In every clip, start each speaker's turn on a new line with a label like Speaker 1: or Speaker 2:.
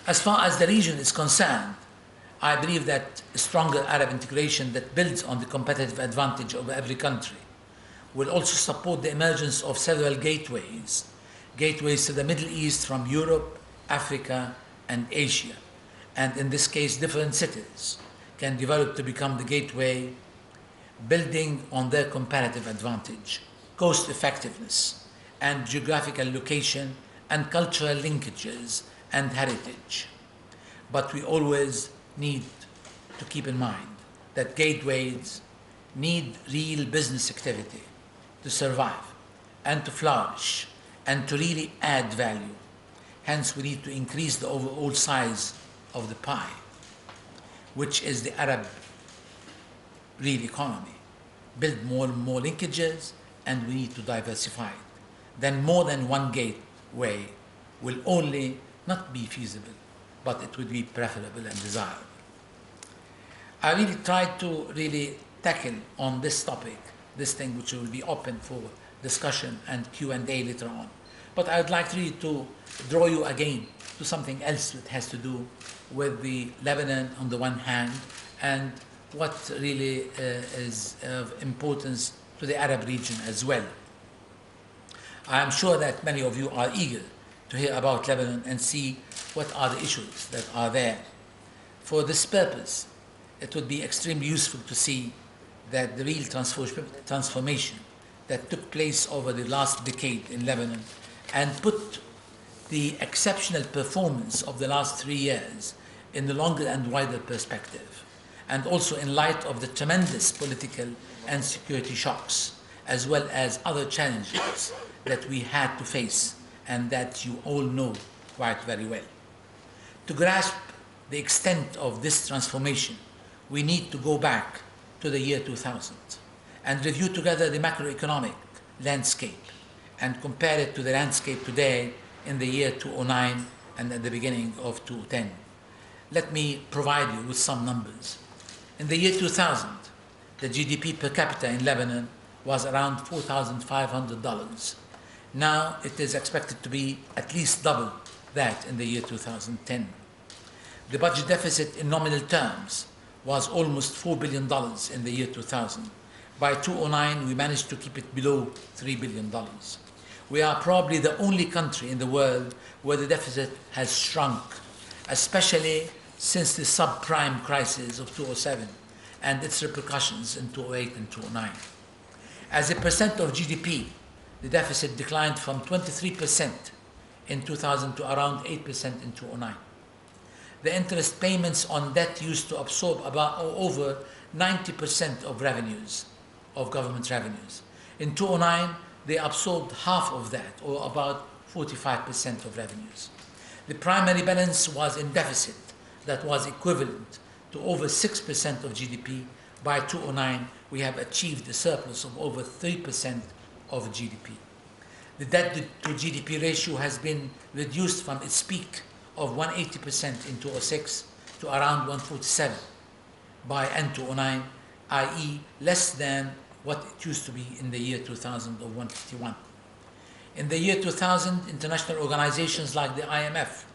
Speaker 1: As far as the region is concerned, I believe that stronger Arab integration that builds on the competitive advantage of every country will also support the emergence of several gateways to the Middle East from Europe, Africa, and Asia. And in this case, different cities can develop to become the gateway, building on their comparative advantage, cost effectiveness, and geographical location, and cultural linkages and heritage. But we always need to keep in mind that gateways need real business activity to survive and to flourish and to really add value. Hence, we need to increase the overall size of the pie, which is the Arab real economy. Build more and more linkages, and we need to diversify it. Then more than one gateway will only not be feasible, but it would be preferable and desirable. I really tried to really tackle on this topic, this thing which will be open for discussion and Q&A later on. But I would like really to draw you again to something else that has to do with the Lebanon on the one hand and what really is of importance to the Arab region as well. I am sure that many of you are eager to hear about Lebanon and see what are the issues that are there. For this purpose, it would be extremely useful to see that the real transformation that took place over the last decade in Lebanon and put the exceptional performance of the last 3 years in the longer and wider perspective, and also in light of the tremendous political and security shocks, as well as other challenges that we had to face and that you all know quite very well. To grasp the extent of this transformation, we need to go back to the year 2000 and review together the macroeconomic landscape and compare it to the landscape today in the year 2009 and at the beginning of 2010. Let me provide you with some numbers. In the year 2000, the GDP per capita in Lebanon was around $4,500. Now it is expected to be at least double that in the year 2010. The budget deficit in nominal terms was almost $4 billion in the year 2000. By 2009, we managed to keep it below $3 billion. We are probably the only country in the world where the deficit has shrunk, especially since the subprime crisis of 2007 and its repercussions in 2008 and 2009. As a percent of GDP, the deficit declined from 23% in 2000 to around 8% in 2009. The interest payments on debt used to absorb about over 90% of revenues, of government revenues. In 2009, they absorbed half of that, or about 45% of revenues. The primary balance was in deficit that was equivalent to over 6% of GDP. By 2009, we have achieved a surplus of over 3% of GDP. The debt to GDP ratio has been reduced from its peak of 180% in 2006 to around 147 by end 2009, i.e. less than what it used to be in the year 2000 of 151. In the year 2000, international organizations like the IMF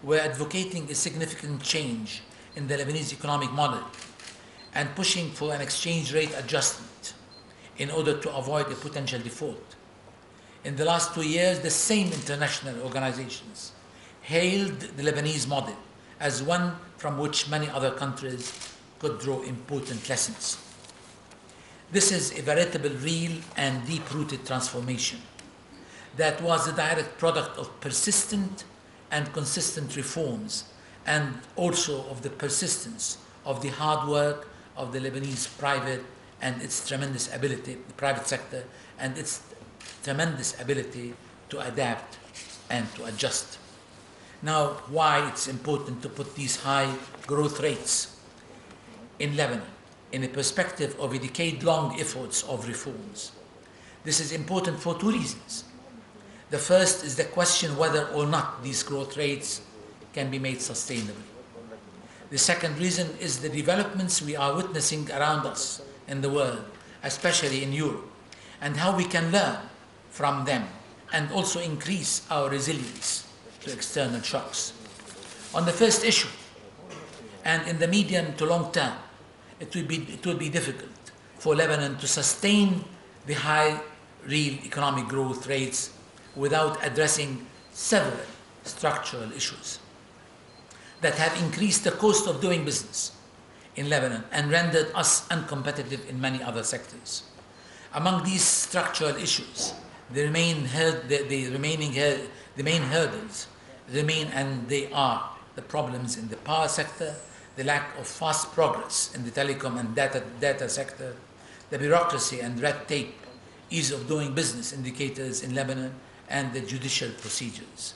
Speaker 1: were advocating a significant change in the Lebanese economic model and pushing for an exchange rate adjustment in order to avoid a potential default. In the last 2 years, the same international organizations hailed the Lebanese model as one from which many other countries could draw important lessons. This is a veritable, real, and deep-rooted transformation that was a direct product of persistent and consistent reforms, and also of the persistence of the hard work of the Lebanese private and its tremendous ability, the private sector, and its tremendous ability to adapt and to adjust. Now, why it's important to put these high growth rates in Lebanon in a perspective of a decade-long efforts of reforms. This is important for 2 reasons. The first is the question whether or not these growth rates can be made sustainable. The second reason is the developments we are witnessing around us in the world, especially in Europe, and how we can learn from them and also increase our resilience to external shocks. On the first issue, and in the medium to long term, it will be difficult for Lebanon to sustain the high real economic growth rates without addressing several structural issues that have increased the cost of doing business in Lebanon and rendered us uncompetitive in many other sectors. Among these structural issues, the main hurdles remain, and they are the problems in the power sector, the lack of fast progress in the telecom and data sector, the bureaucracy and red tape, ease of doing business indicators in Lebanon, and the judicial procedures.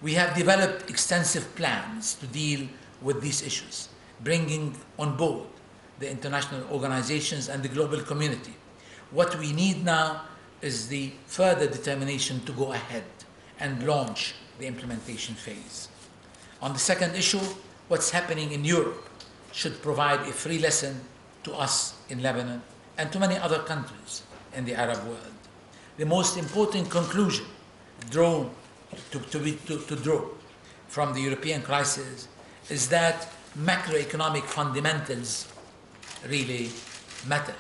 Speaker 1: We have developed extensive plans to deal with these issues, bringing on board the international organizations and the global community. What we need now is the further determination to go ahead and launch the implementation phase. On the second issue, what's happening in Europe should provide a free lesson to us in Lebanon and to many other countries in the Arab world. The most important conclusion to draw from the European crisis is that macroeconomic fundamentals really matter.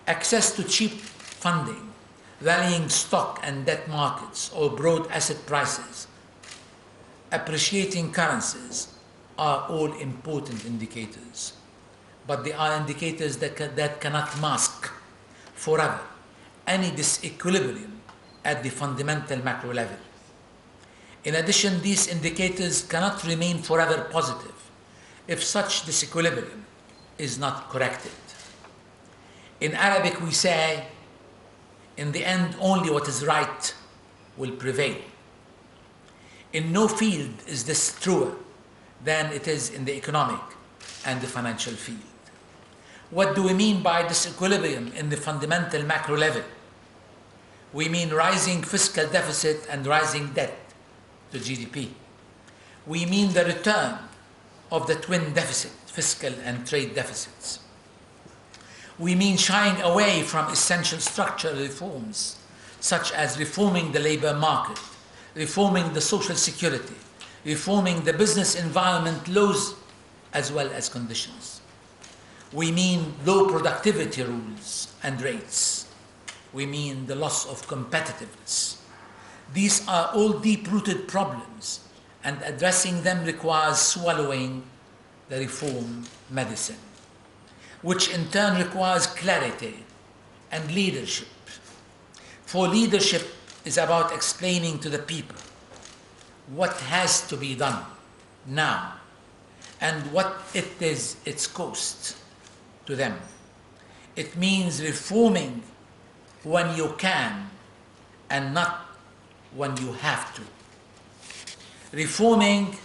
Speaker 1: Access to cheap funding, rallying stock and debt markets or broad asset prices, appreciating currencies are all important indicators, but they are indicators that cannot mask forever any disequilibrium at the fundamental macro level. In addition, these indicators cannot remain forever positive if such disequilibrium is not corrected. In Arabic we say, in the end only what is right will prevail. In no field is this truer than it is in the economic and the financial field. What do we mean by disequilibrium in the fundamental macro level? We mean rising fiscal deficit and rising debt to GDP. We mean the return of the twin deficit, fiscal and trade deficits. We mean shying away from essential structural reforms, such as reforming the labor market, reforming the social security, reforming the business environment laws as well as conditions. We mean low productivity rules and rates. We mean the loss of competitiveness. These are all deep-rooted problems, and addressing them requires swallowing the reform medicine, which in turn requires clarity and leadership. For leadership is about explaining to the people what has to be done now and what it is its cost to them. It means reforming when you can and not when you have to. Reforming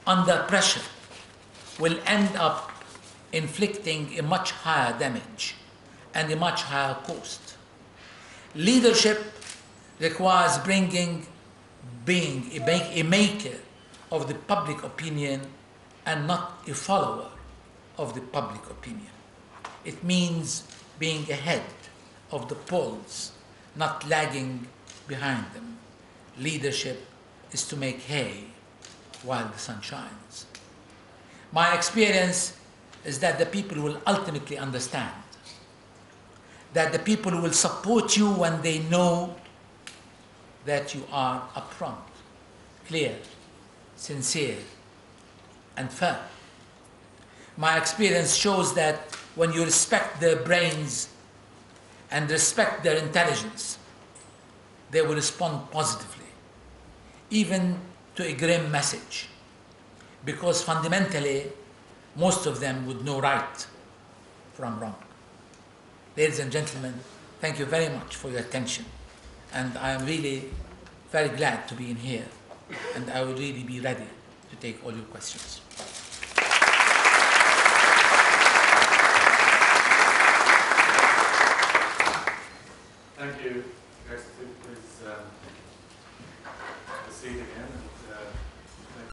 Speaker 1: under pressure will end up inflicting a much higher damage and a much higher cost. Leadership requires being a maker of the public opinion and not a follower of the public opinion. It means being ahead of the polls, not lagging behind them. Leadership is to make hay while the sun shines. My experience is that the people will ultimately understand, that the people will support you when they know that you are upfront, clear, sincere, and firm. My experience shows that when you respect their brains and respect their intelligence, they will respond positively, even to a grim message, because fundamentally, most of them would know right from wrong. Ladies and gentlemen, thank you very much for your attention, and I am really very glad to be in here, and I will really be ready to take all your questions.